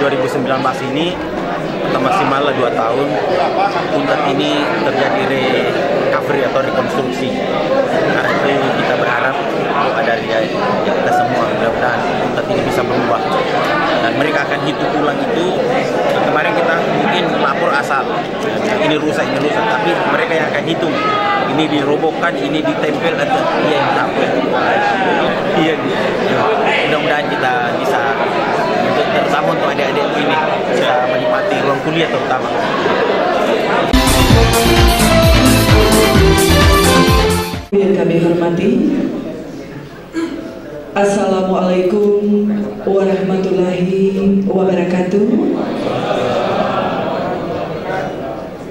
2019 ini atau maksimal 2 tahun Untat ini terjadi recovery atau rekonstruksi. Karena itu kita berharap doa dari kita semua, mudah-mudahan Untat ini bisa berubah dan mereka akan hitung ulang itu. Kemarin kita mungkin lapor asal ini rusak, tapi mereka yang akan hitung ini dirobohkan, ini ditempel atau iya yang tampil. Iya gitu. Mudah-mudahan kita bisa terutama untuk adik-adik ini bisa menikmati ruang kuliah terutama. Yang kami hormati, Assalamualaikum warahmatullahi wabarakatuh.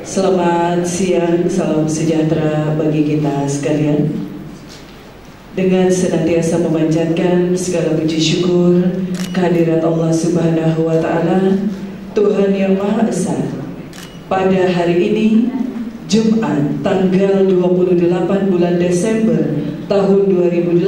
Selamat siang, salam sejahtera bagi kita sekalian. Dengan senantiasa memanjatkan segala puji syukur kehadirat Allah Subhanahu wa Ta'ala, Tuhan yang Maha Esa. Pada hari ini, Jumat, tanggal 28 bulan Desember tahun 2018,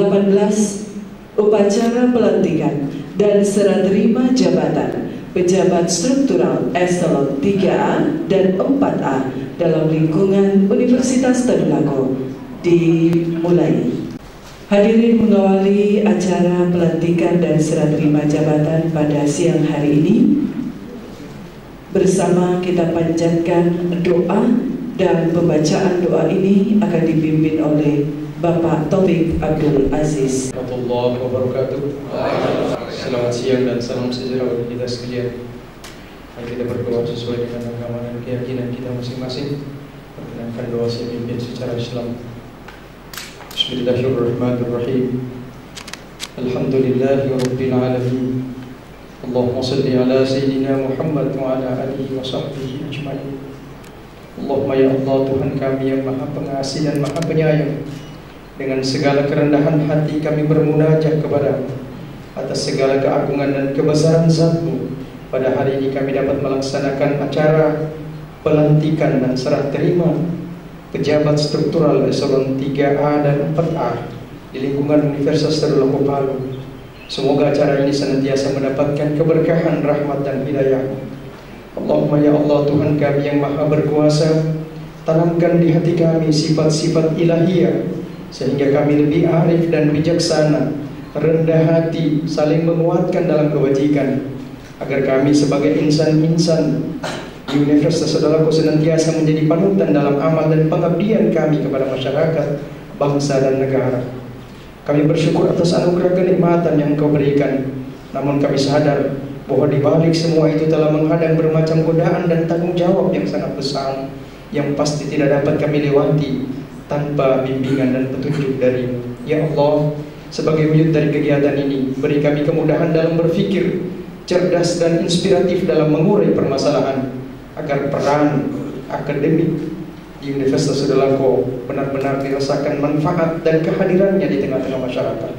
upacara pelantikan dan serah terima jabatan pejabat struktural eselon 3A dan 4A dalam lingkungan Universitas Tadulako dimulai. Hadirin mengawali acara pelantikan dan serah terima jabatan pada siang hari ini. Bersama kita panjatkan doa, dan pembacaan doa ini akan dipimpin oleh Bapak Taufik Abdul Aziz. Warahmatullahi wabarakatuh. Selamat siang dan salam sejahtera bagi kita sekalian. Mari kita berdoa sesuai dengan agama dan keyakinan kita masing-masing. Perkenankan doa saya pimpin secara Islam. Bismillahirrahmanirrahim. Alhamdulillahi rabbil alamin. Allahumma salli ala sayyidina Muhammad wa ala alihi wa sahbihi ajma'in. Allahumma ya Allah, Tuhan kami yang Maha Pengasih dan Maha Penyayang, dengan segala kerendahan hati kami bermunajat kepada-Mu atas segala keagungan dan kebesaran Zat-Mu. Pada hari ini kami dapat melaksanakan acara pelantikan dan serah terima pejabat struktural eselon 3A dan 4A di lingkungan Universitas Tadulako Palu. Semoga acara ini senantiasa mendapatkan keberkahan, rahmat dan hidayah. Allahumma ya Allah, Tuhan kami yang Maha Berkuasa, tanamkan di hati kami sifat-sifat ilahiyah sehingga kami lebih arif dan bijaksana, rendah hati, saling menguatkan dalam kebajikan, agar kami sebagai insan-insan di Universitas Tadulako senantiasa menjadi panutan dalam amal dan pengabdian kami kepada masyarakat, bangsa dan negara. Kami bersyukur atas anugerah kenikmatan yang Engkau berikan, namun kami sadar bahwa di balik semua itu telah menghadang bermacam godaan dan tanggung jawab yang sangat besar, yang pasti tidak dapat kami lewati tanpa bimbingan dan petunjuk dari-Mu. Ya Allah, sebagai wujud dari kegiatan ini, beri kami kemudahan dalam berpikir, cerdas dan inspiratif dalam mengurai permasalahan, agar peran akademik di Universitas Tadulako benar-benar dirasakan manfaat dan kehadirannya di tengah-tengah masyarakat.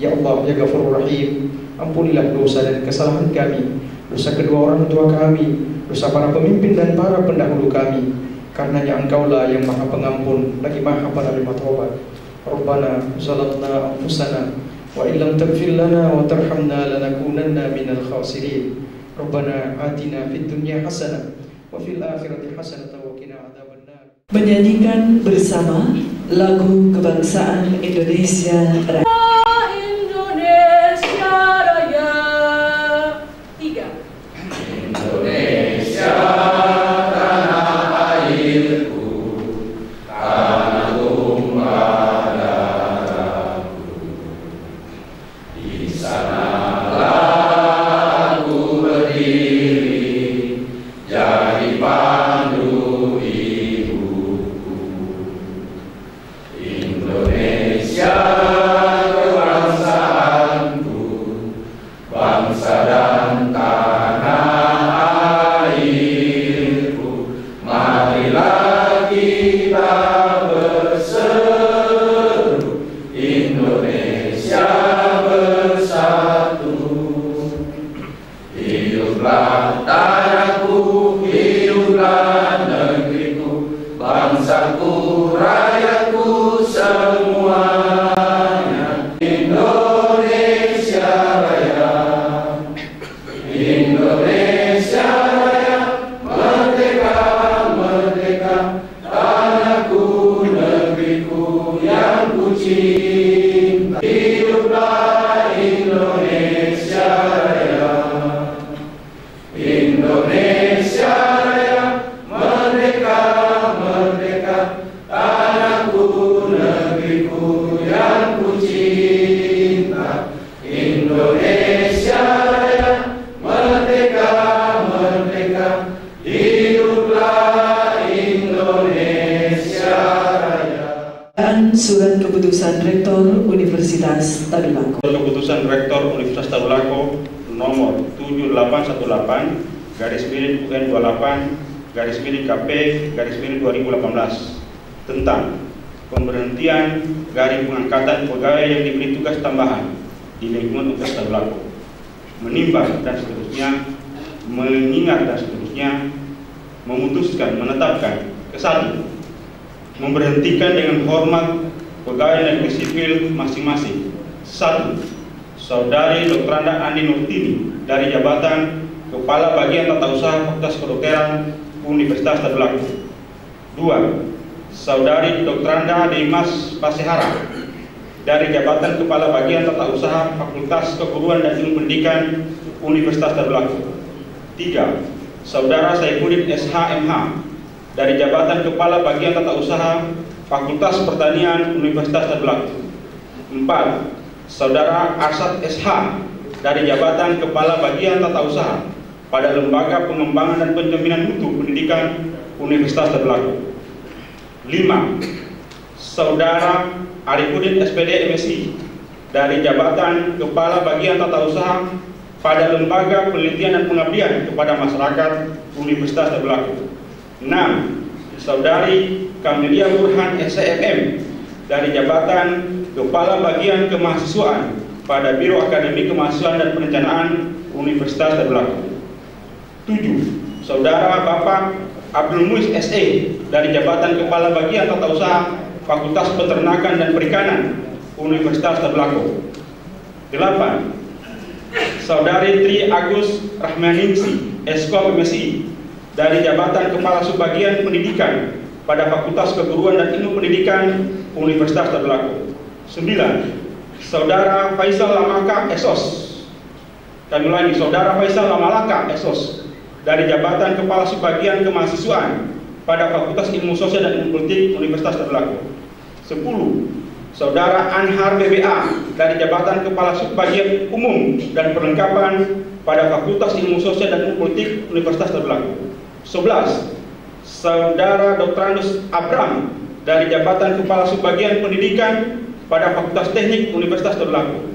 Ya Allah, ya Ghafurur Rahim, ampunilah dosa dan kesalahan kami, dosa kedua orang tua kami, dosa para pemimpin dan para pendahulu kami. Karenanya Engkaulah yang Maha Pengampun lagi Maha Penerima taubat. Rabbana zalamna anfusana wa illam taghfir lana wa tarhamna lanakunanna minal khasirin. Rabbana atina fid dunya hasanah wa fil akhirati hasanah wa qina adzabannar. Menyanyikan bersama lagu kebangsaan Indonesia Raya. Indonesia bersatu. Indonesia Raya, merdeka, merdeka, hiduplah Indonesia Raya. Surat Keputusan Rektor Universitas Tadulako. Keputusan Rektor Universitas Tadulako nomor 7818/UN28/KP/2018 tentang pemberhentian garing pengangkatan pegawai yang diberi tugas tambahan di lingkungan Universitas Tadulako, menimbang dan seterusnya, mengingat dan seterusnya, memutuskan, menetapkan ke-1, memberhentikan dengan hormat pegawai negeri sipil masing-masing. 1. Saudari Dr. Andi Nurtini dari jabatan Kepala Bagian Tata Usaha Fakultas Kedokteran Universitas Tadulako. 2. Saudari Dr. Dimas Pasehara dari jabatan Kepala Bagian Tata Usaha Fakultas Keguruan dan Ilmu Pendidikan Universitas Tadulako. 3. Saudara Saifuddin SH.MH dari jabatan Kepala Bagian Tata Usaha Fakultas Pertanian Universitas Tadulako. 4. Saudara Arsad SH dari jabatan Kepala Bagian Tata Usaha pada Lembaga Pengembangan dan Penjaminan Mutu Pendidikan Universitas Tadulako. 5. Saudara Arifudin SPD MSI dari jabatan Kepala Bagian Tata Usaha pada Lembaga Penelitian dan Pengabdian kepada Masyarakat Universitas Tadulako. 6. Saudari Kamelia Burhan SCMM dari jabatan Kepala Bagian Kemahasiswaan pada Biro Akademi Kemahasiswaan dan Perencanaan Universitas Tadulako. 7. Saudara Bapak Abdul Muiz SE dari jabatan Kepala Bagian Tata Usaha Fakultas Peternakan dan Perikanan Universitas Tadulako. 8. Saudari Tri Agus Rahmaningsi Eskom MSI dari jabatan Kepala Subbagian Pendidikan pada Fakultas Keguruan dan Ilmu Pendidikan Universitas Tadulako. 9. Saudara Faisal Lamaka Esos. Kami ulangi, Saudara Faisal Lamalaka Esos dari jabatan Kepala Subbagian Kemahasiswaan pada Fakultas Ilmu Sosial dan Ilmu Politik Universitas Tadulako. 10. Saudara Anhar BBA dari jabatan Kepala Subbagian Umum dan Perlengkapan pada Fakultas Ilmu Sosial dan Ilmu Politik Universitas Tadulako. 11. Saudara Dr. Andus Abram dari jabatan Kepala Subbagian Pendidikan pada Fakultas Teknik Universitas Tadulako.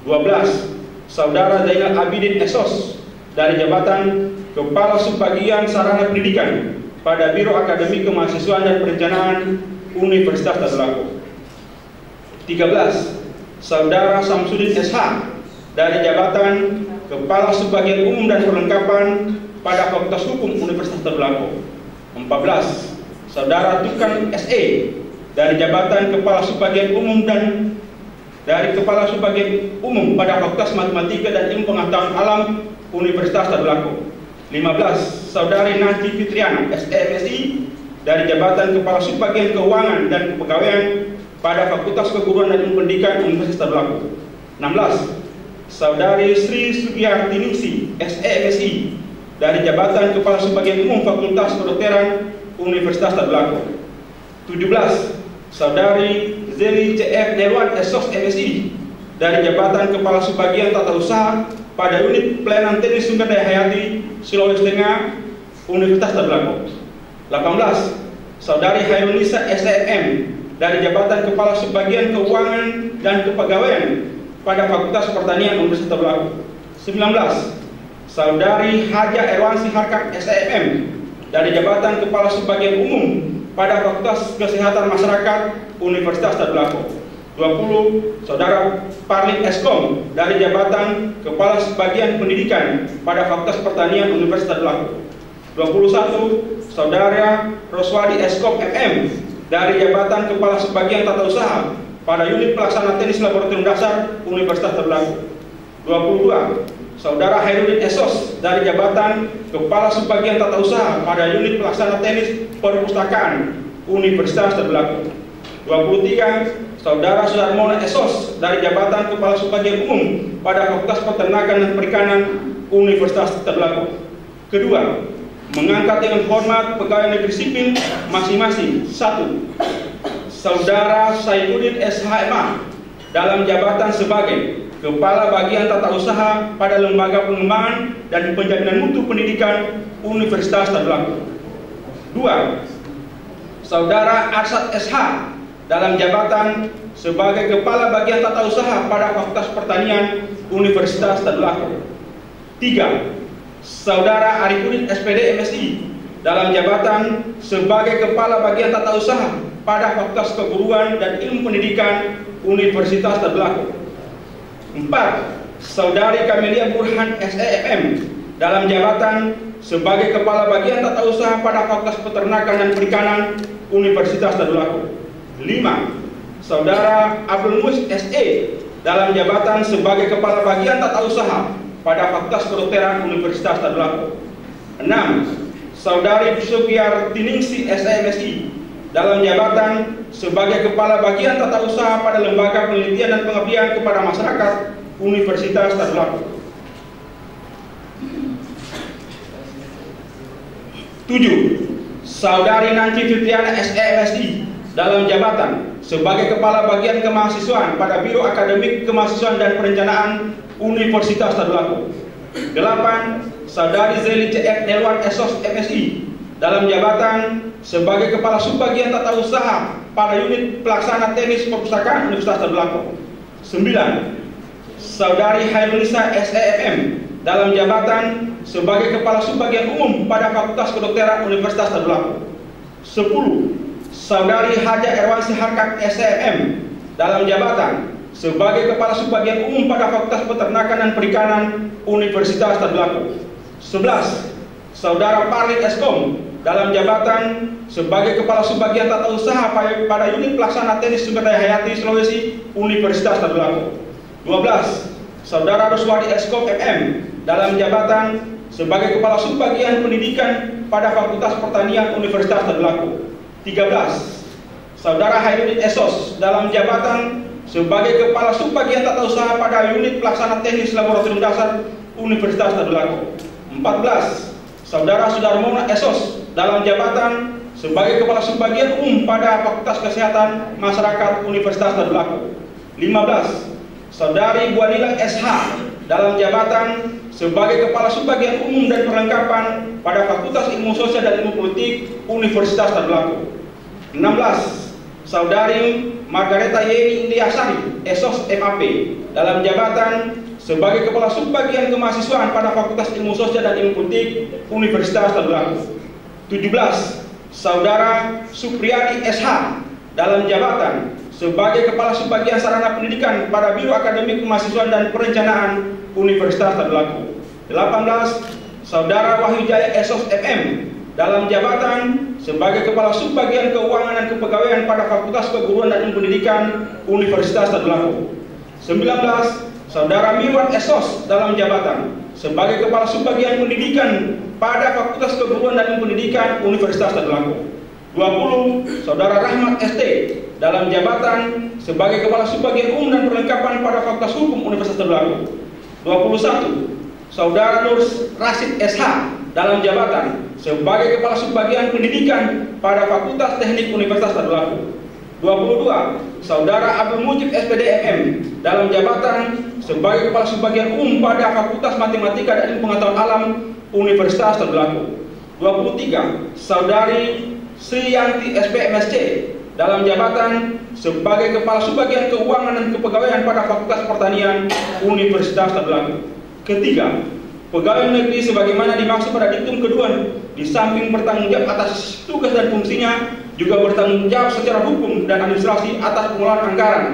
12. Saudara Zainal Abidin Esos dari jabatan Kepala Subbagian Sarana Pendidikan pada Biro Akademi Kemahasiswaan dan Perencanaan Universitas Tadulako. 13. Saudara Samsudin SH dari jabatan Kepala Subbagian Umum dan Perlengkapan pada Fakultas Hukum Universitas Tadulako. 14. Saudara Tukan SE dari jabatan Kepala Subbagian Umum dan dari Kepala Subbagian Umum pada Fakultas Matematika dan Ilmu Pengetahuan Alam Universitas Tadulako. 15. Saudari Nanti Fitriana SMSI dari jabatan Kepala Subbagian Keuangan dan Kepegawaian pada Fakultas Keguruan dan Ilmu Pendidikan Universitas Tadulako. 16. Saudari Sri Sugiyartiningsi SMSI dari jabatan Kepala Subbagian Umum Fakultas Kedokteran Universitas Tadulako. 17. Saudari Zeli CF Dewan Esos MSI dari jabatan Kepala Subbagian Tata Usaha pada Unit Pelayanan Teknis Sumber Daya Hayati Sulawesi Tengah Universitas Tadulako. 18. Saudari Hairunisa SMM dari jabatan Kepala Subbagian Keuangan dan Kepegawaian pada Fakultas Pertanian Universitas Tadulako. 19. Saudari Haja Erwansi Harkat SMM dari jabatan Kepala Subbagian Umum pada Fakultas Kesehatan Masyarakat Universitas Tadulako. 20. Saudara Parlin Eskom dari jabatan Kepala Subbagian Pendidikan pada Fakultas Pertanian Universitas Tadulako. 21. Saudara Roswadi Eskom MM dari jabatan Kepala Subbagian Tata Usaha pada Unit Pelaksana Teknis Laboratorium Dasar Universitas Tadulako. 22. Saudara Hairudin Esos dari jabatan Kepala Subbagian Tata Usaha pada Unit Pelaksana Teknis Perpustakaan Universitas Tadulako. 23. Saudara Sudarmono Esos dari jabatan Kepala Subbagian Umum pada Fakultas Peternakan dan Perikanan Universitas Tadulako. Kedua, mengangkat dengan hormat pegawai negeri sipil masing-masing. 1. Saudara Saifuddin SH.MH dalam jabatan sebagai Kepala Bagian Tata Usaha pada Lembaga Pengembangan dan Penjaminan Mutu Pendidikan Universitas Tadulako. 2. Saudara Arsad SH dalam jabatan sebagai Kepala Bagian Tata Usaha pada Fakultas Pertanian Universitas Tadulako. 3. Saudara Arifudin SPD MSI dalam jabatan sebagai Kepala Bagian Tata Usaha pada Fakultas Keguruan dan Ilmu Pendidikan Universitas Tadulako. 4. Saudari Kamelia Burhan SEFM dalam jabatan sebagai Kepala Bagian Tata Usaha pada Fakultas Peternakan dan Perikanan Universitas Tadulako. 5. Saudara Abdul Mus SE dalam jabatan sebagai Kepala Bagian Tata Usaha pada Fakultas Kedokteran Universitas Tadulako. 6. Saudari Sugiar Tiningsi SMSI dalam jabatan sebagai Kepala Bagian Tata Usaha pada Lembaga Penelitian dan Pengabdian kepada Masyarakat Universitas Tadulako. 7. Saudari Nancy Fitriana SMSI dalam jabatan sebagai Kepala Bagian Kemahasiswaan pada Biro Akademik Kemahasiswaan dan Perencanaan Universitas Tadulako. 8. Saudari Zeli CF Nelwan Esos MSI dalam jabatan sebagai Kepala Subbagian Tata Usaha pada Unit Pelaksana Teknis Perpustakaan Universitas Tadulako. 9. Saudari Hairunisa SEFM dalam jabatan sebagai Kepala Subbagian Umum pada Fakultas Kedokteran Universitas Tadulako. 10. Saudari Haja Erwansi Harkat SEFM dalam jabatan sebagai Kepala Subbagian Umum pada Fakultas Peternakan dan Perikanan Universitas Tadulako. 11. Saudara Parlin Eskom dalam jabatan sebagai Kepala Subbagian Tata Usaha pada Unit Pelaksana Teknis Sumber Daya Hayati Sulawesi Universitas Tadulako. 12. Saudara Ruswadi Eskom MM dalam jabatan sebagai Kepala Subbagian Pendidikan pada Fakultas Pertanian Universitas Tadulako. 13. Saudara Hairudin Esos dalam jabatan sebagai Kepala Subbagian Tata Usaha pada Unit Pelaksana Teknis Laboratorium Dasar Universitas Tadulako. 14. Saudara Sudarmona Esos dalam jabatan sebagai Kepala Subbagian Umum pada Fakultas Kesehatan Masyarakat Universitas Tadulako. 15. Saudari Buanila SH dalam jabatan sebagai Kepala Subbagian Umum dan Perlengkapan pada Fakultas Ilmu Sosial dan Ilmu Politik Universitas Tadulako. 16. Saudari Margareta Yeni Indiasari Esos MAP dalam jabatan sebagai Kepala Subbagian Kemahasiswaan pada Fakultas Ilmu Sosial dan Ilmu Politik Universitas Tadulako. 17. Saudara Supriyadi SH dalam jabatan sebagai Kepala Subbagian Sarana Pendidikan pada Biro Akademik Kemahasiswaan dan Perencanaan Universitas Tadulako. 18. Saudara Wahyu Jaya Esos MM dalam jabatan sebagai Kepala Subbagian Keuangan dan Kepegawaian pada Fakultas Keguruan dan Ilmu Pendidikan Universitas Tadulako. 19. Saudara Mirwan Esos dalam jabatan sebagai Kepala Subbagian Pendidikan pada Fakultas Keguruan dan Ilmu Pendidikan Universitas Tadulako. 20. Saudara Rahmat ST dalam jabatan sebagai Kepala Subbagian Umum dan Perlengkapan pada Fakultas Hukum Universitas Tadulako. 21. Saudara Nur Rasid SH dalam jabatan sebagai Kepala Subbagian Pendidikan pada Fakultas Teknik Universitas Tadulako. 22. Saudara Abdul Mujib SPD MM dalam jabatan sebagai Kepala Subbagian Umum pada Fakultas Matematika dan Ilmu Pengetahuan Alam Universitas Tadulako. 23. Saudari Sri Yanti SPMSC dalam jabatan sebagai Kepala Subbagian Keuangan dan Kepegawaian pada Fakultas Pertanian Universitas Tadulako. Ketiga, pegawai negeri sebagaimana dimaksud pada diktum kedua, di samping bertanggung jawab atas tugas dan fungsinya, juga bertanggung jawab secara hukum dan administrasi atas pengelolaan anggaran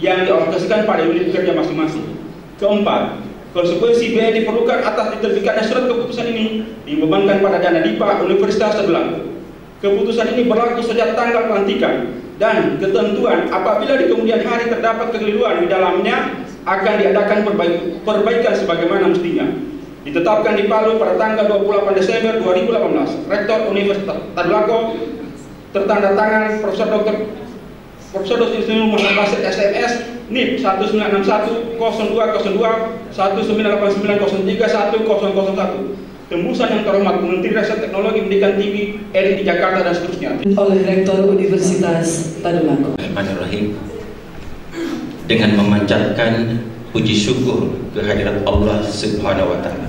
yang dialokasikan pada unit kerja masing-masing. Keempat, konsekuensi biaya diperlukan atas diterbitkannya surat keputusan ini dibebankan pada dana DIPA Universitas Tadulako. Keputusan ini berlaku sejak tanggal pelantikan dan ketentuan apabila di kemudian hari terdapat kekeliruan di dalamnya akan diadakan perbaikan sebagaimana mestinya. Ditetapkan di Palu pada tanggal 28 Desember 2018. Rektor Universitas Tadulako tertanda tangan Profesor Dr. Muhammad Basit SMS NIP 1961 0202 1989 03 1001. Tembusan yang terhormat Menteri Riset Teknologi Pendidikan Tinggi RI di Jakarta dan seterusnya. Oleh Rektor Universitas Tadulako. Bismillahirrahmanirrahim. Dengan memanjatkan puji syukur kehadirat Allah Subhanahu wa Ta'ala,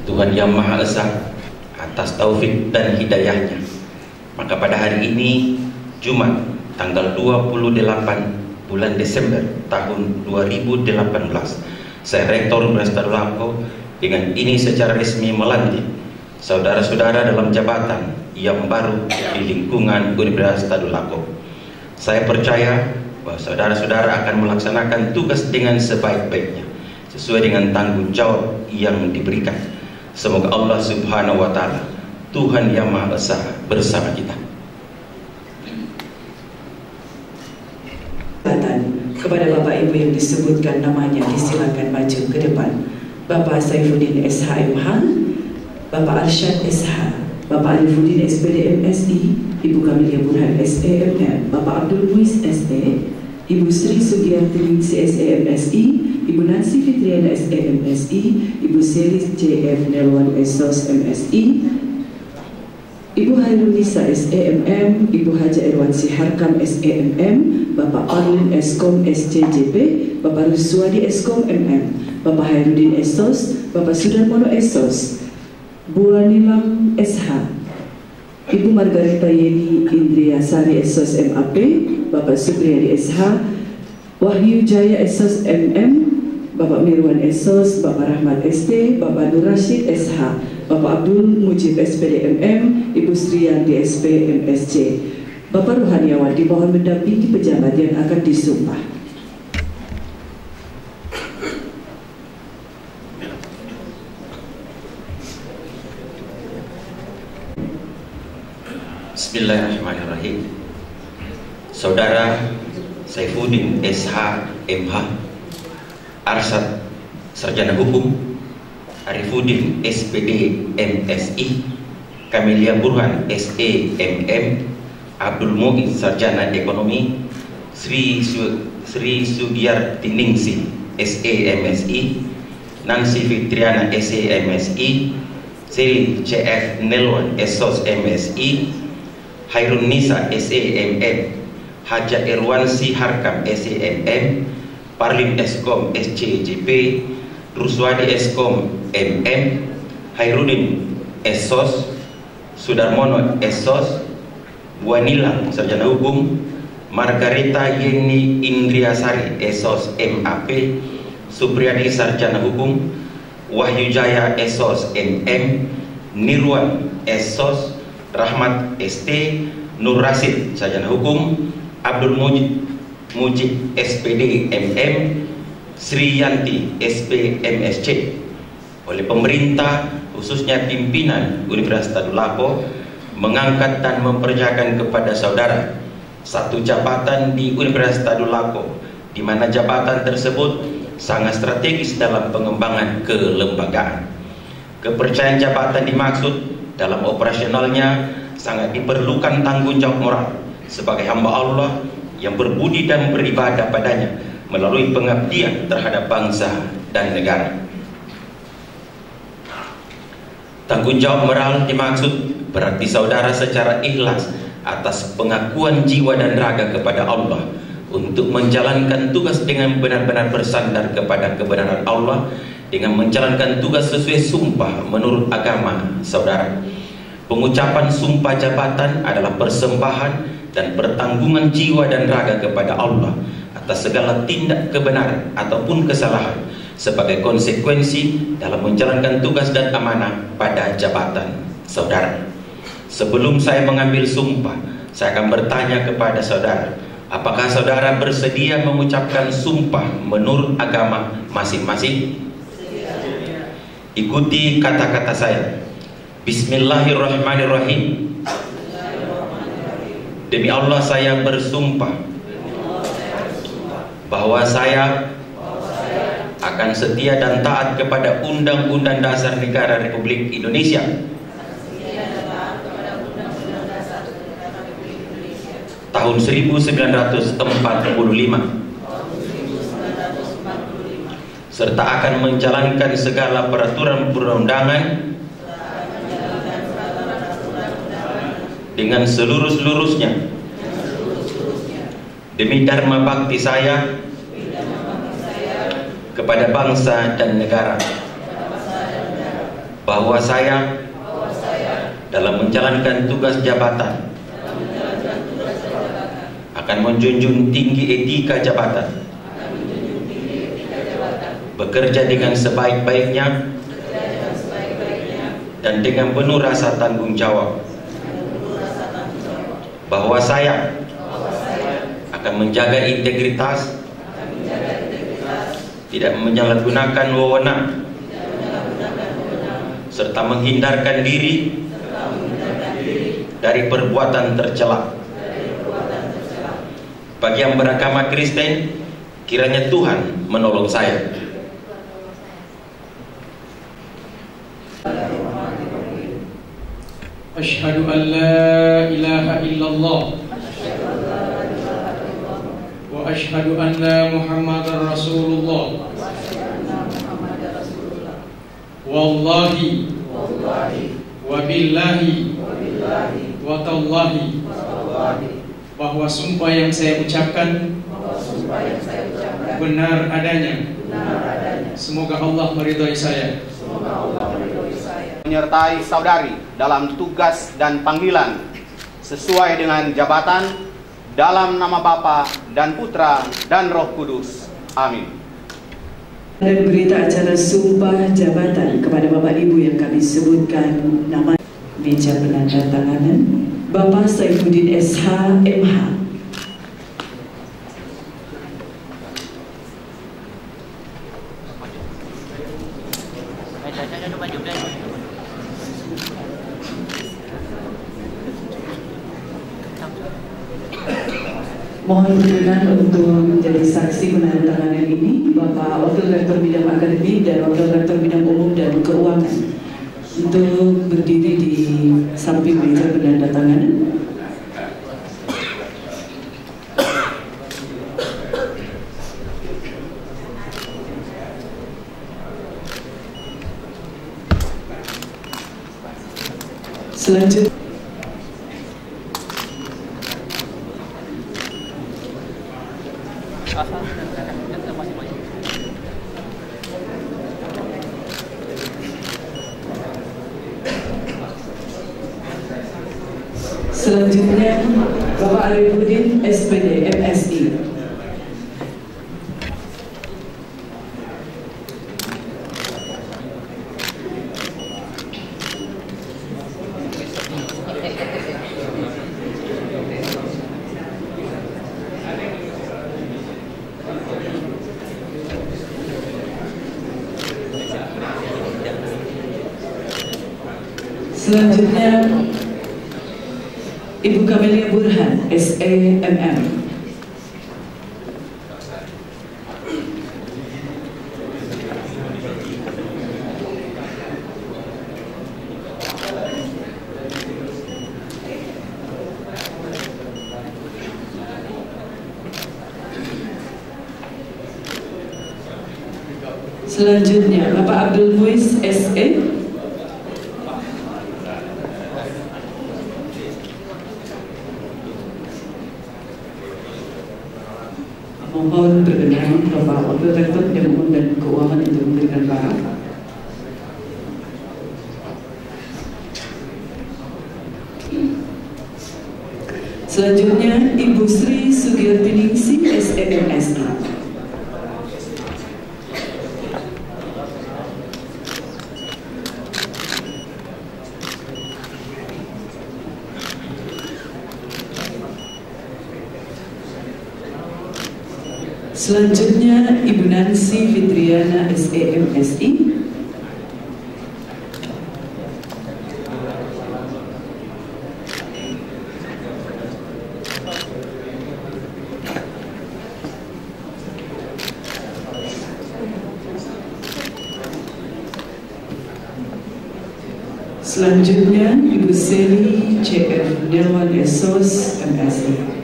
Tuhan yang Maha Esa, atas taufik dan hidayahnya. Maka pada hari ini, Jumat tanggal 28 bulan Desember tahun 2018, saya Rektor Universitas Tadulako dengan ini secara resmi melantik saudara-saudara dalam jabatan yang baru di lingkungan Universitas Tadulako. Saya percaya bahwa saudara-saudara akan melaksanakan tugas dengan sebaik-baiknya sesuai dengan tanggung jawab yang diberikan. Semoga Allah Subhanahu wa Ta'ala, Tuhan yang Maha Esa, bersama kita. Kepada Bapak Ibu yang disebutkan namanya disilakan maju ke depan. Bapak Saifuddin SH.MH, Bapak Arsyad SH, Bapak Alifuddin SPD MSI, Ibu Kamilia Burhan SEMM, Bapak Abdul Muiz SE, Ibu Sri Sugiyarti CSE MSI, Ibu Nancy Fitriana SE MSI, Ibu Selis JF Nelwan Esos MSI, Ibu Hairul Nisa SEMM, Ibu Haja Irwansi Harkam SEMM, Bapak Parlin Eskom SCJP, Bapak Ruswadi Eskom MM, Bapak Hairudin Esos, Bapak Sudarmono Esos, Bu Nilam SH, Ibu Margareta Yeni Indriasari Esos MAP, Bapak Supriyadi SH, Wahyu Jaya Esos MM, Bapak Mirwan Esos, Bapak Rahmat ST, Bapak Nur Rashid SH, Bapak Abdul Mujib SPD MM, Ibu Sriyanti SP MSC. Bapak Rohaniawan dimohon mendampingi pejabat yang akan disumpah. Bismillahirrahmanirrahim. Saudara Saifuddin SH.MH, Arsyad Sarjana Hukum, Arifuddin SPD MSI, Kamilia Burhan SEMM, Abdul Muiz Sarjana Ekonomi, Sri Sugiyarti Ningsih SEMSI, Nancy Fitriana SEMSI, Sri CF Nelwan Esos MSI, Hairun Nisa SEMM, Haja Irwansi Harkam SEMM, Parlim Eskom SCJP, Ruswadi Eskom MM, Hairudin Esos, Sudarmono Esos, Wanila Sarjana Hukum, Margareta Yeni Indriasari Esos MAP, Supriyadi Sarjana Hukum, Wahyu Jaya Esos MM, Nirwan Esos, Rahmat ST, Nur Rashid Sarjana Hukum, Abdul Mujib SPD MM, Sriyanti SP MSC. Oleh pemerintah, khususnya pimpinan Universitas Tadulako, mengangkat dan mempercayakan kepada saudara satu jabatan di Universitas Tadulako, di mana jabatan tersebut sangat strategis dalam pengembangan kelembagaan. Kepercayaan jabatan dimaksud dalam operasionalnya sangat diperlukan tanggung jawab moral sebagai hamba Allah yang berbudi dan beribadah padanya melalui pengabdian terhadap bangsa dan negara. Tanggung jawab moral dimaksud berarti saudara secara ikhlas atas pengakuan jiwa dan raga kepada Allah untuk menjalankan tugas dengan benar-benar bersandar kepada kebenaran Allah, dengan menjalankan tugas sesuai sumpah menurut agama saudara. Pengucapan sumpah jabatan adalah persembahan dan pertanggungan jiwa dan raga kepada Allah atas segala tindak kebenaran ataupun kesalahan sebagai konsekuensi dalam menjalankan tugas dan amanah pada jabatan saudara. Sebelum saya mengambil sumpah, saya akan bertanya kepada saudara, apakah saudara bersedia mengucapkan sumpah menurut agama masing-masing? Ikuti kata-kata saya. Bismillahirrahmanirrahim. Demi Allah saya bersumpah bahwa saya akan setia dan taat kepada Undang-Undang Dasar Negara Republik Indonesia tahun 1945 serta akan menjalankan segala peraturan perundangan dengan seluruh-seluruhnya demi dharma bakti saya kepada bangsa dan negara, bahwa saya dalam menjalankan tugas jabatan akan menjunjung tinggi etika jabatan, bekerja dengan sebaik-baiknya dan dengan penuh rasa tanggung jawab, bahwa saya akan menjaga integritas, tidak menyalahgunakan wewenang, serta menghindarkan diri dari perbuatan tercela. Bagi yang beragama Kristen, kiranya Tuhan menolong saya. Asyhadu an la ilaha illallah wa asyhadu anna Muhammadar Rasulullah. Wallahi wa billahi wa tallahi, bahwa sumpah yang saya ucapkan benar adanya. Semoga Allah meridhai saya. Menyertai saudari dalam tugas dan panggilan sesuai dengan jabatan, dalam nama Bapa dan Putra dan Roh Kudus. Amin. Dan berita acara sumpah jabatan kepada Bapak Ibu yang kami sebutkan nama. Meja penandatanganan Bapak Saifuddin SH MH. Mohon berkenan untuk menjadi saksi penandatanganan ini Bapak Wakil Rektor Bidang Akademik dan Wakil Rektor Bidang Umum dan Keuangan untuk berdiri di samping meja penandatanganan. Selanjutnya Bapak Arifuddin SPD MSI. Selanjutnya Ibu Kamelia Burhan, SEMM. Selanjutnya Bapak Abdul Muiz, SE. Mohon berkenan Bapak Wakil Rektor Bidang Umum dan Keuangan untuk memberikan barang. Selanjutnya Ibu Sri Sugiyartiningsih, SEMSI. Selanjutnya Ibu Nancy Fitriana, SEMSI. Selanjutnya Ibu Seli CF Dewan Esos, MSI.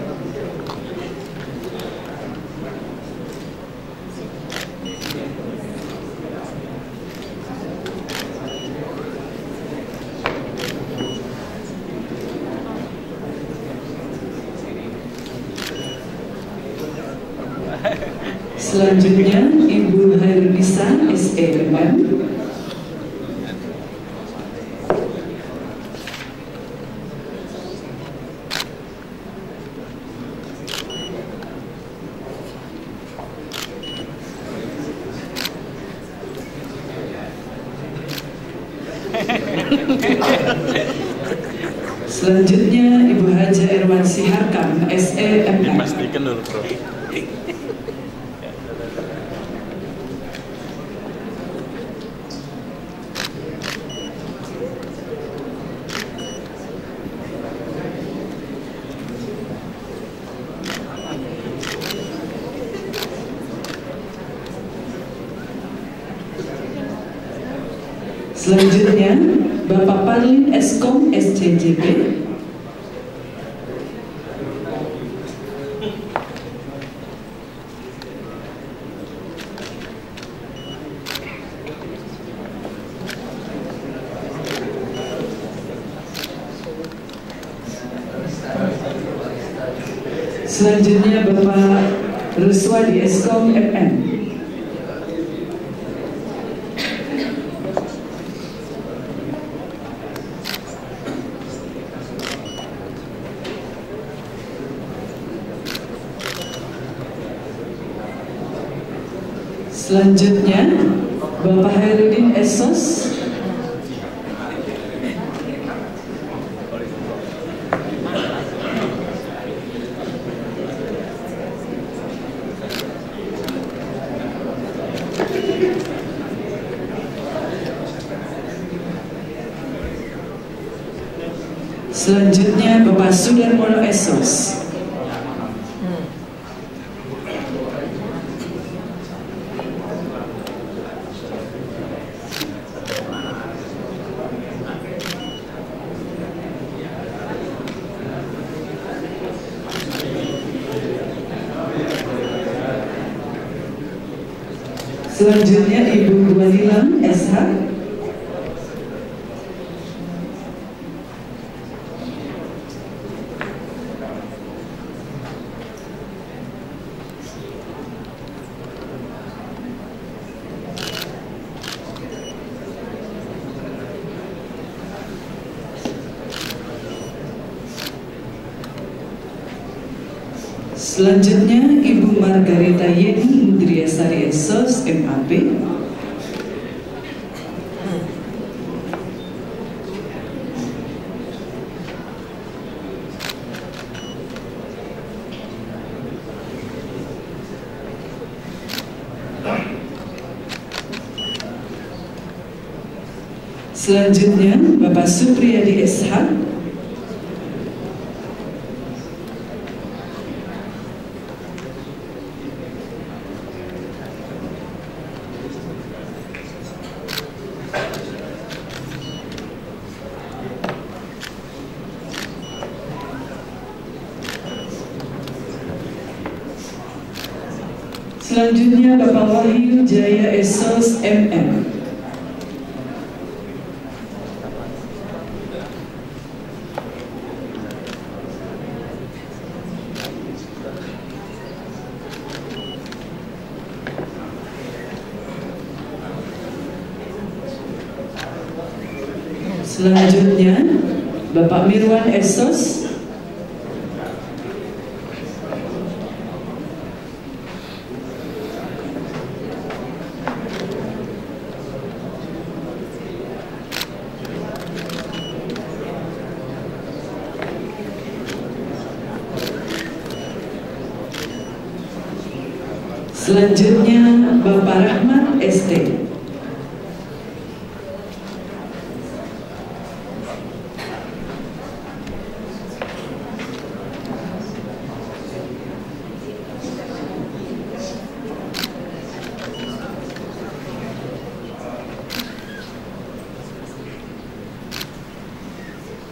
Selanjutnya Ibu Ibu Hairunisa SEMM. Selanjutnya Ibu Haja Irwansi Harkam SEMM. Dipastikan dulu, Bro. Selanjutnya Bapak Parlin Eskom SCJP. Selanjutnya Bapak Ruswadi Eskom MM. Selanjutnya Bapak Hairudin Esos. Selanjutnya Bapak Sudarmono Esos. Selanjutnya Ibu Walilam SH. Selanjutnya Ibu Margarita Yeni Indriasari Esos MAP. Selanjutnya Bapak Supriyadi SH. Selanjutnya Bapak Wahyu Jaya Esos MM. Selanjutnya Bapak Mirwan Esos. Selanjutnya Bapak Rahmat ST.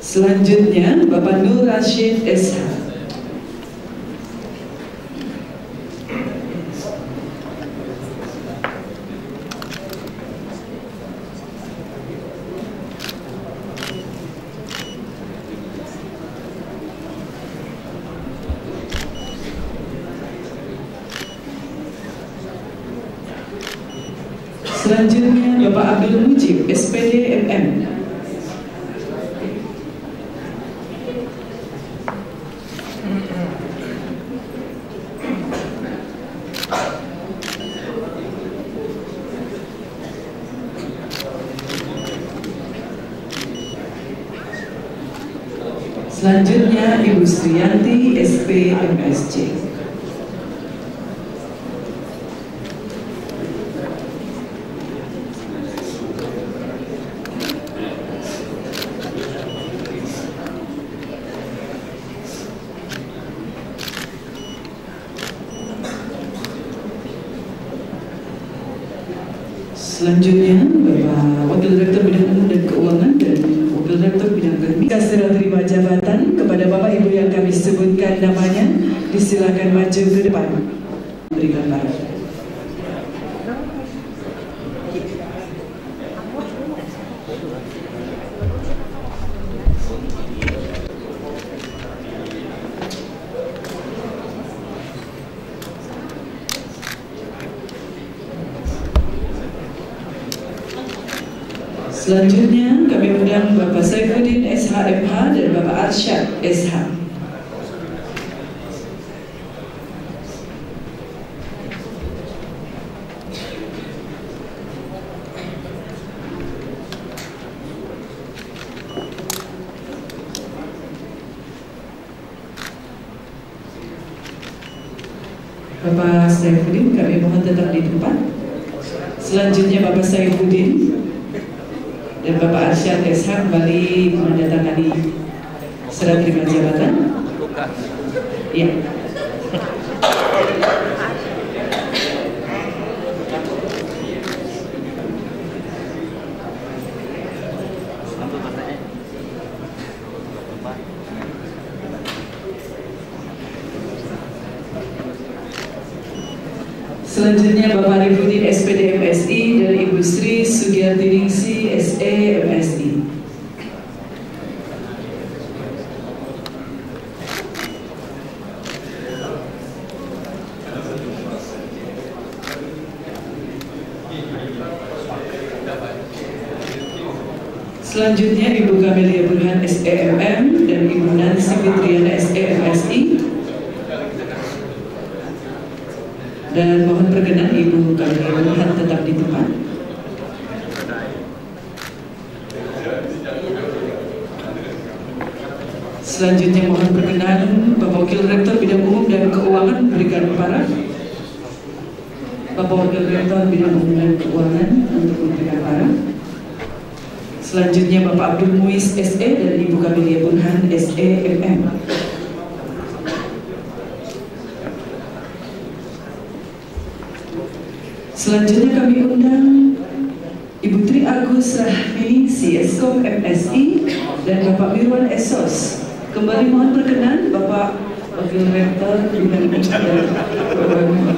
Selanjutnya Bapak Nur Rashid SH. Selanjutnya Bapak Abdul Mujib, SPD MM. Selanjutnya Ibu Sriyanti, SP MSc. Selanjutnya Bapak Wakil Direktur Bidang Umum dan Keuangan dan Wakil Direktur Bidang Teknik. Serah terima jabatan kepada Bapak Ibu yang kami sebutkan namanya, disilakan maju ke depan. Berikan barat. Selanjutnya kami undang Bapak Saifuddin SHMH dan Bapak Arsyad SH. Bapak Saifuddin, kami mohon tetap di tempat. Selanjutnya Bapak Saifuddin dan Bapak Arsyad SH kembali menandatangani serah terima jabatan. Ya. Selanjutnya Bapak Arifuddin SPD MSI dan Ibu Sri Sugiyarti Ningsi SE MSI. Selanjutnya Ibu Kamelia Burhan SEMM dan Ibu Nancy Fitriana SEMSI. Dan mohon perkenan Ibu Kamelia Burhan tetap di tempat. Selanjutnya mohon perkenan Bapak Wakil Rektor Bidang Umum dan Keuangan memberikan parak. Bapak Wakil Rektor Bidang Umum dan Keuangan untuk memberikan parak. Selanjutnya Bapak Abdul Muiz SE dan Ibu Kamelia Burhan SEMM. Selanjutnya kami undang Ibu Tri Agus Rahmini CSCOM MSI dan Bapak Mirwan Esos. Kembali mohon perkenan Bapak Wakil Rektor Bidang Umum dan Keuangan.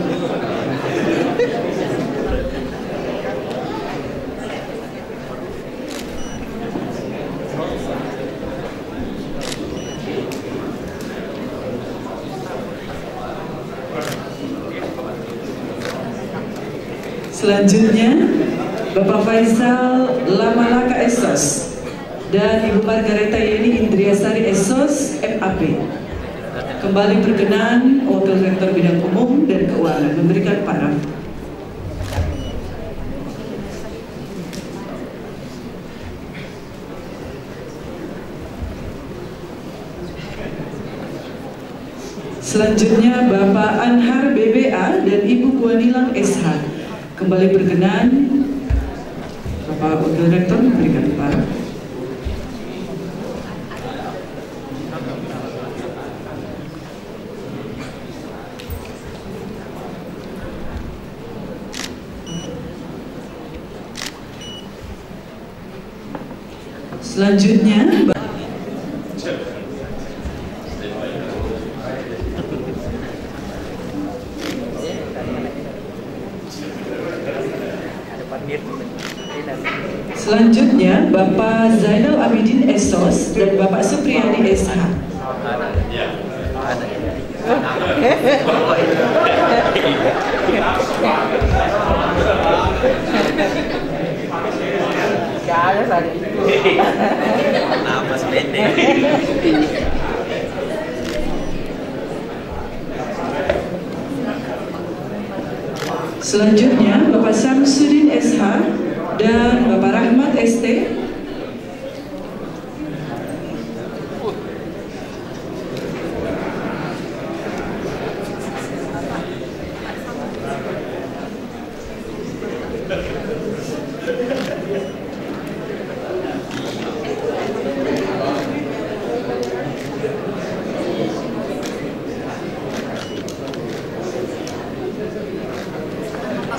Selanjutnya Bapak Faisal Lamalaka Esos dan Ibu Margareta Yeni Indriasari Esos MAP. Kembali perkenan Wakil Rektor Bidang Umum dan Keuangan memberikan parak. Selanjutnya Bapak Anhar BBA dan Ibu Puanilang SH. Kembali berkenan Bapak Wakil Rektor memberikan parak. Selanjutnya Selanjutnya Bapak Zainal Abidin Esos dan Bapak Supriyadi SH. Nama sependek. Selanjutnya Bapak Samsudin SH dan Bapak Rahmat ST.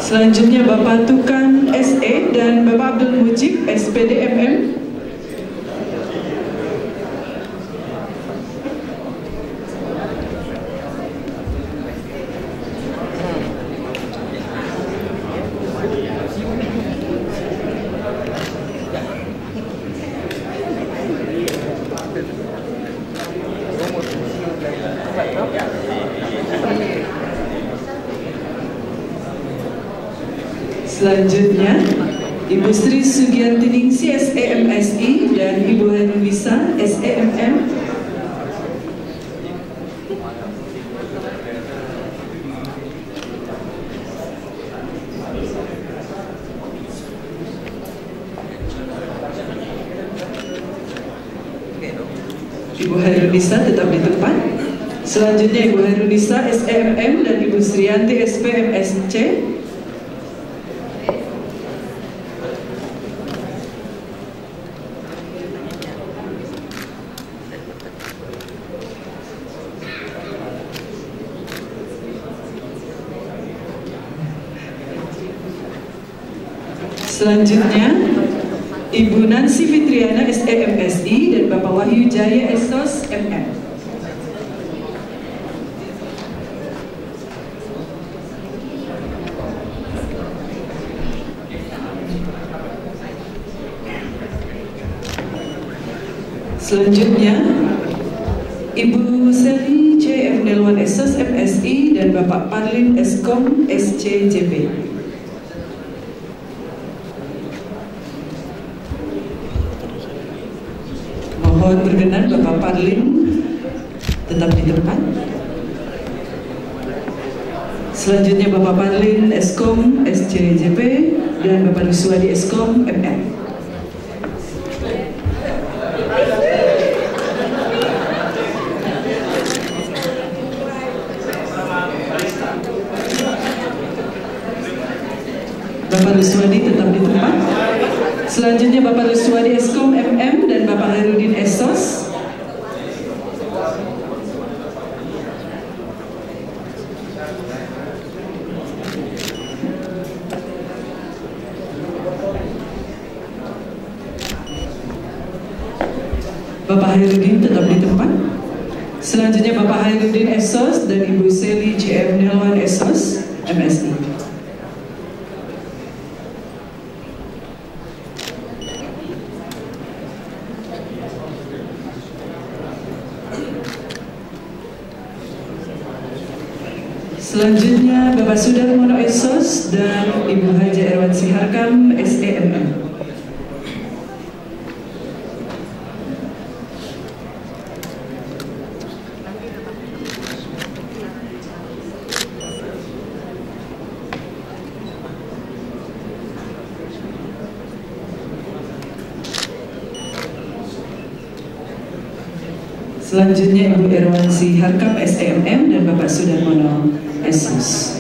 Selanjutnya Bapak Tukan SE dan Bapak Abdul Mujib SPD MM. Selanjutnya Ibu Sri Sugiantiningsi SEMSI dan Ibu Hanulisa SEMM. Ibu Hanulisa tetap di tempat. Selanjutnya Ibu Hanulisa SEMM dan Ibu Srianti SPMSC. Selanjutnya Ibu Nancy Fitriana SEMSI dan Bapak Wahyu Jaya SOS MM. Selanjutnya Ibu Seli CF Nelwan SOS MSI dan Bapak Parlin Eskom SCJP. Mohon berkenan Bapak Parlin tetap di tempat. Selanjutnya Bapak Parlin Eskom SCJP dan Bapak Nuswadi Eskom MM. Bapak Ruswadi tetap di tempat. Selanjutnya Bapak Ruswadi Eskom MM dan Bapak Harudin Esos. Bapak Harudin tetap di tempat. Selanjutnya Bapak Harudin Esos dan Ibu Seli CF Nelwan Esos MSI. Selanjutnya Bapak Sudarmono Esos dan Ibu Haja Erwan Siharkam SEMM. Selanjutnya Ibu Erwan Siharkam SEMM dan Bapak Sudarmono Esos.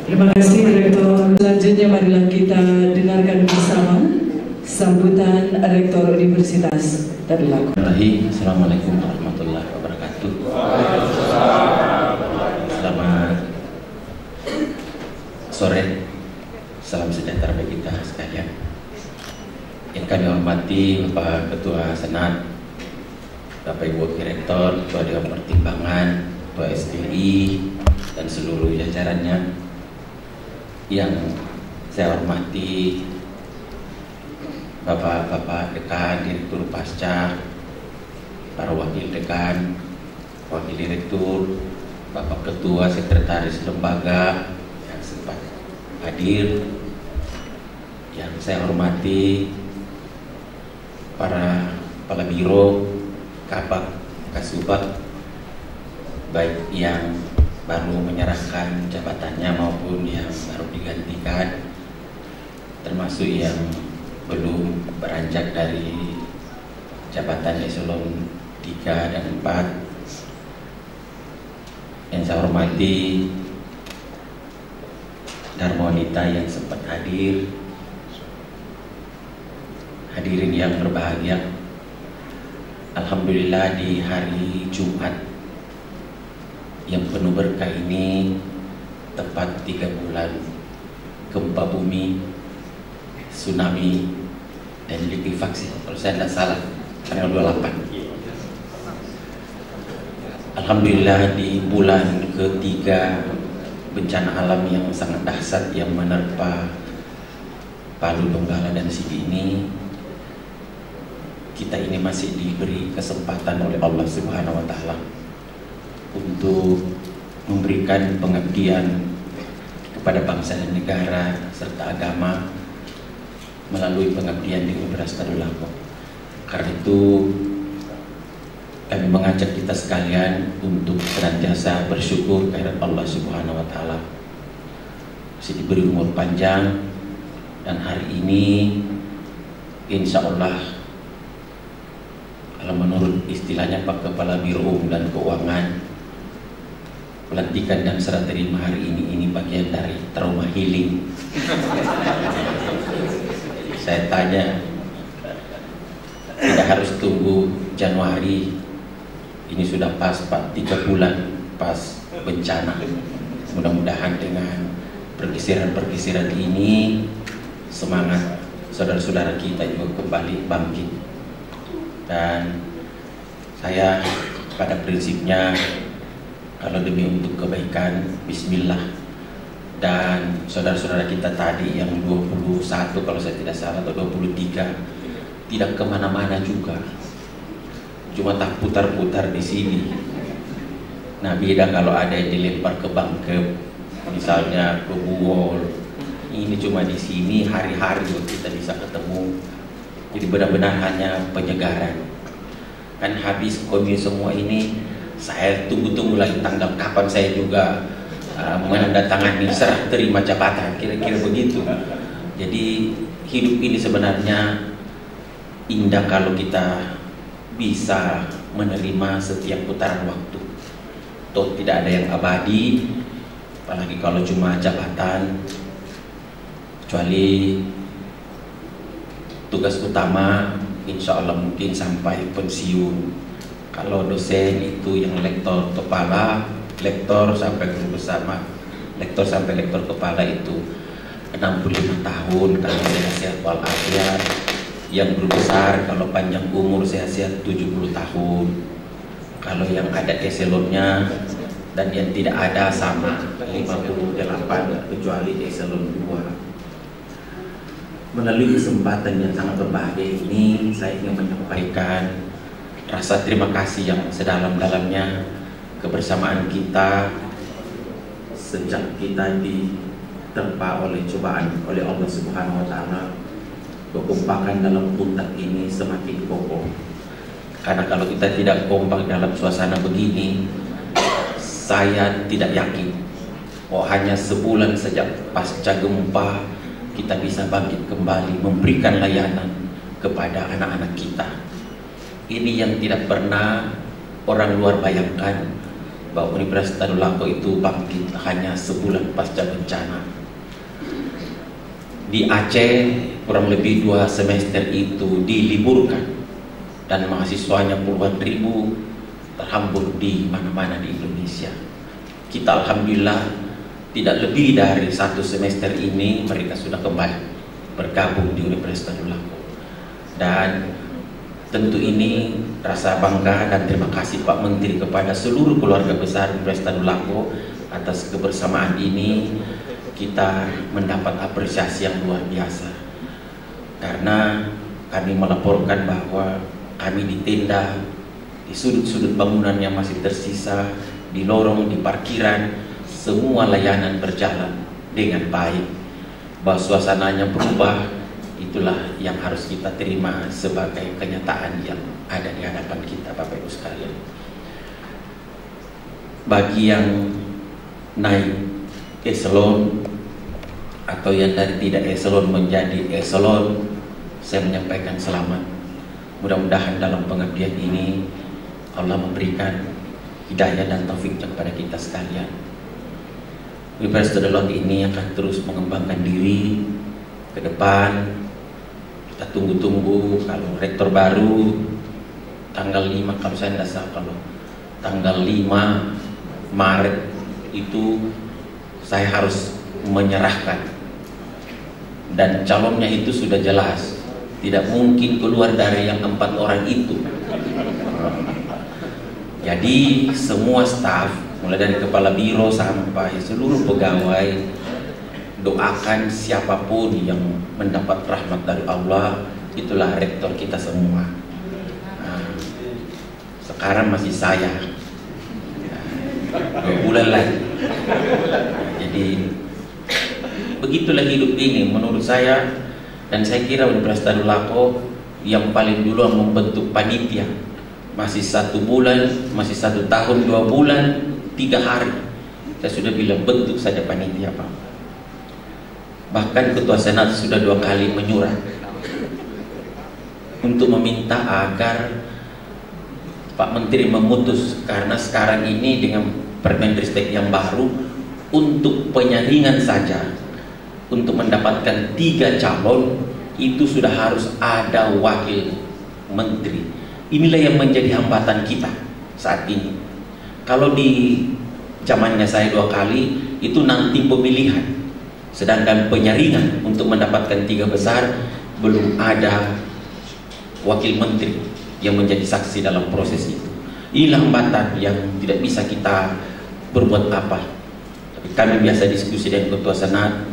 Terima kasih Rektor. Selanjutnya marilah kita dengarkan bersama sambutan Rektor Universitas Tadulako. Assalamualaikum warahmatullahi wabarakatuh. Selamat sore, salam sejahtera bagi kita sekalian. Yang kami hormati Bapak Ketua Senat, Bapak Ibu Wakil Rektor, Ketua Dewan Pertimbangan, Ketua SPI dan seluruh jajarannya yang saya hormati, Bapak-bapak dekan, Direktur Pasca, para wakil dekan, wakil direktur, Bapak Ketua, Sekretaris Lembaga yang sempat hadir, yang saya hormati para kepala biro, kabak, kasubag, baik yang baru menyerahkan jabatannya maupun yang baru digantikan, termasuk yang belum beranjak dari jabatan eselon 3 dan 4. Yang saya hormati Dharma wanita yang sempat hadir, hadirin yang berbahagia. Alhamdulillah di hari Jumat yang penuh berkah ini tepat 3 bulan gempa bumi, tsunami dan likuifaksi, kalau saya tidak salah tanggal 28. Alhamdulillah di bulan ketiga bencana alam yang sangat dahsyat yang menerpa Palu, Donggala dan Sigi ini, kita ini masih diberi kesempatan oleh Allah Subhanahu wa Ta'ala untuk memberikan pengabdian kepada bangsa dan negara serta agama melalui pengabdian di Universitas Tadulako. Karena itu kami mengajak kita sekalian untuk senantiasa bersyukur kehadirat Allah Subhanahu wa Ta'ala, masih diberi umur panjang, dan hari ini insya Allah kalau menurut istilahnya Pak Kepala Biro Umum dan Keuangan, pelantikan dan serah terima hari ini bagian dari trauma healing. Saya tanya, tidak harus tunggu Januari, ini sudah pas Pak, 3 bulan pas bencana. Mudah-mudahan dengan pergeseran-pergeseran ini semangat saudara-saudara kita juga kembali bangkit. Dan saya pada prinsipnya kalau demi untuk kebaikan, bismillah. Dan saudara-saudara kita tadi yang 21 kalau saya tidak salah atau 23 tidak kemana-mana juga, cuma tak putar-putar di sini. Nah beda kalau ada yang dilempar ke Bangkep, misalnya ke Buwol, ini cuma di sini hari-hari kita bisa ketemu. Jadi benar-benar hanya penyegaran. Kan habis komi semua ini, saya tunggu-tunggu lagi tanggal kapan saya juga menandatangani serah terima jabatan, kira-kira begitu. Jadi hidup ini sebenarnya indah kalau kita bisa menerima setiap putaran waktu. Toh tidak ada yang abadi, apalagi kalau cuma jabatan, kecuali tugas utama insya Allah mungkin sampai pensiun. Kalau dosen itu yang lektor kepala, lektor sampai guru besar, lektor sampai lektor kepala itu 65 tahun kalau sehat-sehat walafiat. Yang guru besar kalau panjang umur sehat-sehat 70 tahun. Kalau yang ada eselonnya dan yang tidak ada sama 58 kecuali eselon 2. Melalui kesempatan yang sangat berbahagia ini, saya ingin menyampaikan rasa terima kasih yang sedalam-dalamnya kebersamaan kita sejak kita diterpa oleh cobaan oleh Allah Subhanahu wa Ta'ala. Kekompakan dalam puncak ini semakin kokoh. Karena kalau kita tidak kompak dalam suasana begini, saya tidak yakin hanya sebulan sejak pasca gempa kita bisa bangkit kembali memberikan layanan kepada anak-anak kita. Ini yang tidak pernah orang luar bayangkan, bahwa Universitas Tadulako itu bangkit hanya sebulan pasca bencana. Di Aceh kurang lebih 2 semester itu diliburkan dan mahasiswanya puluhan ribu terhambur di mana-mana di Indonesia. Kita alhamdulillah tidak lebih dari 1 semester ini mereka sudah kembali bergabung di Universitas Tadulako. Dan tentu ini rasa bangga dan terima kasih Pak Menteri kepada seluruh keluarga besar Polres Tadulako atas kebersamaan ini. Kita mendapat apresiasi yang luar biasa karena kami melaporkan bahwa kami di tenda, di sudut-sudut bangunan yang masih tersisa, di lorong, di parkiran, semua layanan berjalan dengan baik. Bahwa suasananya berubah, itulah yang harus kita terima sebagai kenyataan yang ada di hadapan kita, Bapak Ibu sekalian. Bagi yang naik eselon atau yang dari tidak eselon menjadi eselon, saya menyampaikan selamat. Mudah-mudahan dalam pengabdian ini Allah memberikan hidayah dan taufiknya kepada kita sekalian. Polres Tadulako ini akan terus mengembangkan diri ke depan. Kita tunggu-tunggu kalau rektor baru tanggal 5, kalau saya tidak salah, kalau tanggal 5 Maret itu saya harus menyerahkan, dan calonnya itu sudah jelas, tidak mungkin keluar dari yang 4 orang itu. Jadi semua staf, mulai dari kepala biro sampai seluruh pegawai, doakan siapapun yang mendapat rahmat dari Allah, itulah rektor kita semua. Nah, sekarang masih saya, 2 bulan lagi. Jadi begitulah hidup ini menurut saya, dan saya kira Polres Tadulako yang paling dulu membentuk panitia masih 1 bulan, masih 1 tahun 2 bulan 3 hari saya sudah bilang bentuk saja panitia, Pak. Bahkan Ketua Senat sudah 2 kali menyurat untuk meminta agar Pak Menteri memutus, karena sekarang ini dengan Permendristek yang baru, untuk penyaringan saja untuk mendapatkan 3 calon itu sudah harus ada wakil menteri. Inilah yang menjadi hambatan kita saat ini. Kalau di zamannya saya 2 kali itu nanti pemilihan, sedangkan penyaringan untuk mendapatkan 3 besar belum ada wakil menteri yang menjadi saksi dalam proses itu. Inilah hambatan yang tidak bisa kita berbuat apa. Tapi kami biasa diskusi dengan Ketua Senat,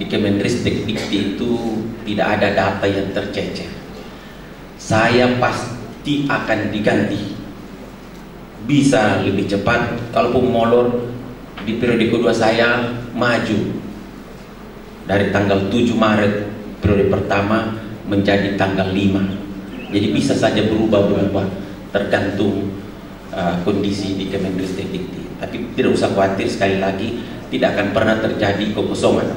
di Kemendristek Dikti itu tidak ada data yang tercecer. Saya pasti akan diganti, bisa lebih cepat. Kalaupun molor di periode kedua saya maju dari tanggal 7 Maret periode pertama menjadi tanggal 5. Jadi bisa saja berubah-berubah tergantung kondisi di Kemendristek Dikti. Tapi tidak usah khawatir, sekali lagi tidak akan pernah terjadi kekosongan.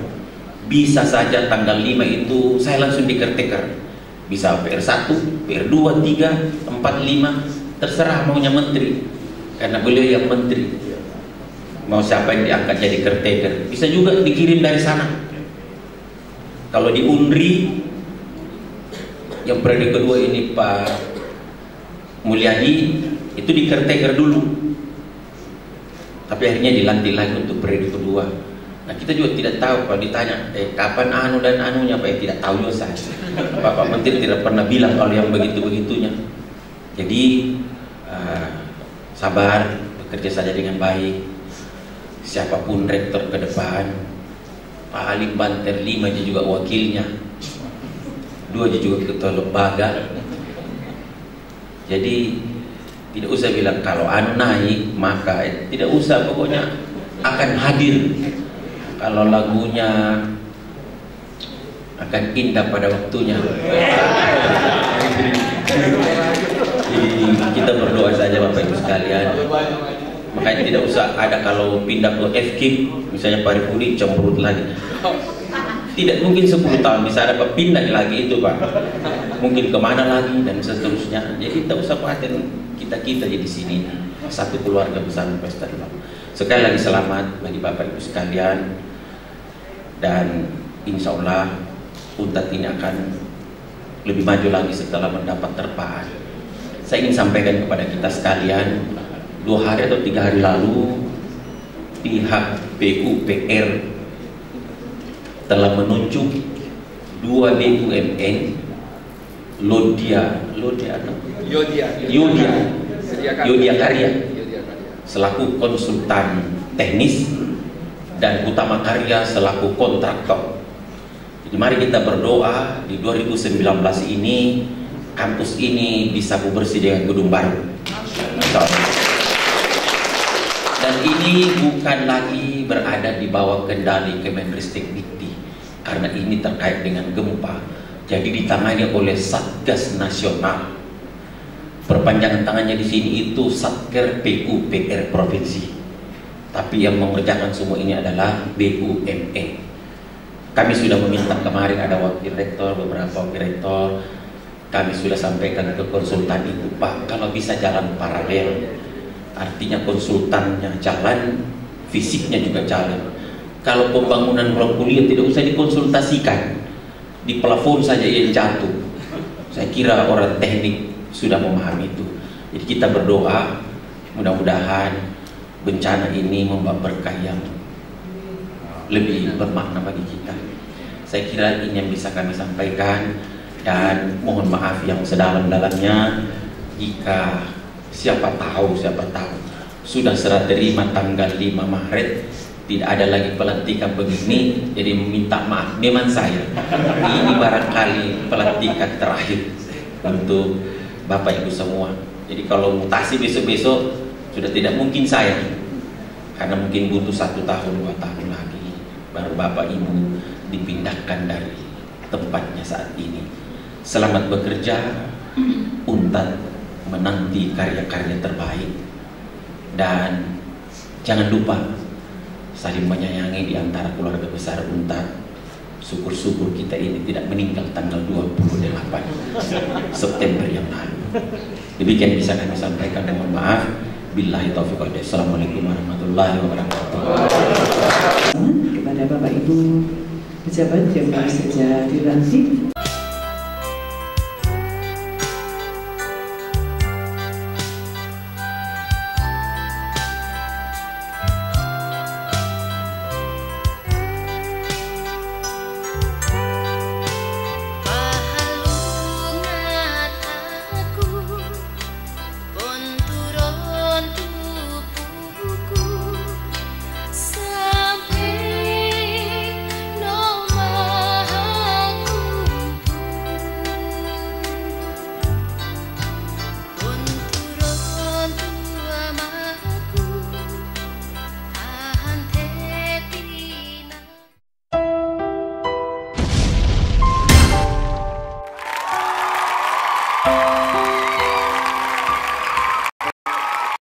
Bisa saja tanggal 5 itu saya langsung dikerteker. Bisa PR1, PR2, 3, 4, 5, terserah maunya menteri, karena beliau yang menteri. Mau siapa yang diangkat jadi caretaker, bisa juga dikirim dari sana. Kalau di Unri yang periode kedua ini Pak Mulyadi itu di caretaker dulu, tapi akhirnya dilantik lagi untuk periode kedua. Nah, kita juga tidak tahu kalau ditanya kapan anu dan anunya, Pak, tidak tahu juga saya. Bapak Menteri tidak pernah bilang kalau yang begitu-begitunya. Jadi sabar, bekerja saja dengan baik. Siapapun rektor ke depan, Pak Halim Banter 5 dia juga wakilnya, 2 dia juga ketua lembaga. Jadi tidak usah bilang kalau anu naik maka tidak usah, pokoknya akan hadir. Kalau lagunya akan indah pada waktunya. Jadi kita berdoa saja Bapak Ibu sekalian. Makanya tidak usah ada kalau pindah ke FK, misalnya Paripuri cemberut lagi. Tidak mungkin 10 tahun bisa dapat pindah lagi itu, Pak. Mungkin kemana lagi dan seterusnya. Jadi tidak usah khawatir, kita di sini satu keluarga besar Polres Tadulako. Sekali lagi selamat bagi Bapak Ibu sekalian, dan insya Allah Untat ini akan lebih maju lagi setelah mendapat terpaan. Saya ingin sampaikan kepada kita sekalian, 2 hari atau 3 hari lalu pihak PUPR telah menunjuk 2 BUMN Yodia Karya selaku konsultan teknis dan Utama Karya selaku kontraktor. Jadi mari kita berdoa di 2019 ini kampus ini disapu bersih dengan gedung baru. Dan ini bukan lagi berada di bawah kendali Kemendristikdikti, karena ini terkait dengan gempa. Jadi ditangani oleh Satgas Nasional. Perpanjangan tangannya di sini itu Satker PUPR Provinsi. Tapi yang mengerjakan semua ini adalah BUME. Kami sudah meminta kemarin ada wakil rektor, beberapa wakil rektor. Kami sudah sampaikan ke konsultan itu, Pak, kalau bisa jalan paralel. Artinya konsultannya jalan, fisiknya juga jalan. Kalau pembangunan ruang kuliah tidak usah dikonsultasikan, di plafon saja yang jatuh. Saya kira orang teknik sudah memahami itu. Jadi kita berdoa, mudah-mudahan bencana ini membawa berkah yang lebih bermakna bagi kita. Saya kira ini yang bisa kami sampaikan, dan mohon maaf yang sedalam-dalamnya jika siapa tahu sudah serah terima tanggal 5 Maret tidak ada lagi pelantikan begini, jadi meminta maaf memang saya. Ini barangkali pelantikan terakhir untuk Bapak Ibu semua. Jadi kalau mutasi besok-besok sudah tidak mungkin saya, karena mungkin butuh 1 tahun 2 tahun lagi baru Bapak Ibu dipindahkan dari tempatnya saat ini. Selamat bekerja, Untat menanti karya-karya terbaik, dan jangan lupa saling menyayangi di antara keluarga besar Untat. Syukur-syukur kita ini tidak meninggal tanggal 28 September yang lalu. Demikian bisa kami sampaikan, mohon maaf. Billahi taufiq wal hidayah. Assalamualaikum warahmatullahi wabarakatuh. Kepada Bapak Ibu pejabat yang baru saja dilantik